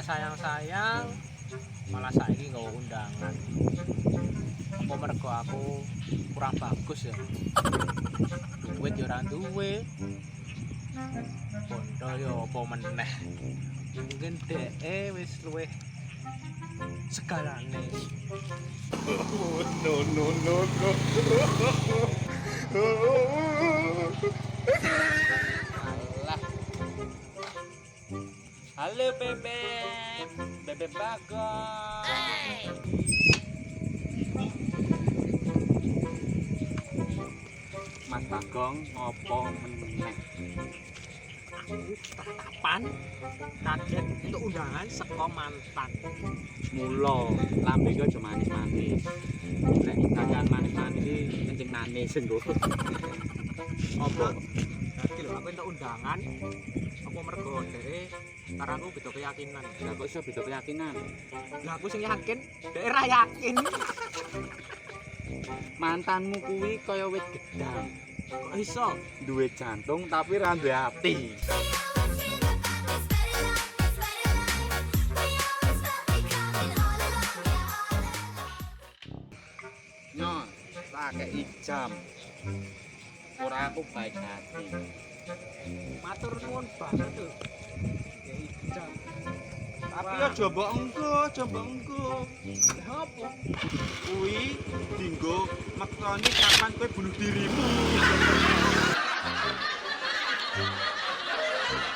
sayang-sayang malah saiki nggawa undangan. Apa mergo aku kurang bagus ya? Duit ya ora duwe. Bondo ya apa meneh. Mungkin dhek wis luwih segalane. Oh, no, no, no, no. Alah. Halo Bebek, Bebek Bagong. Mas Bagong ngopo meneh? Kapan kaget untuk undangan saka mantan. Mula lambe ku aja manis-manis. Nek kakean manis-manis iki kencing manis engko. Apa? Dadi lho aku entuk undangan apa mergo dhek karo aku beda keyakinan. Lah kok iso beda keyakinan? Lah aku sing yakin, dhek ora yakin. Mantanmu kuwi kaya wit gedang, Kok iso? duwe jantung tapi ra duwe ati. Nyon, tak kei jam. Ora aku baik hati. Matur nuwun banget lho. Kayak jam. Tapi aja mbok engko, aja mbok engko. Apa? Kuwi dinggo mektoni kapan kowe bunuh dirimu.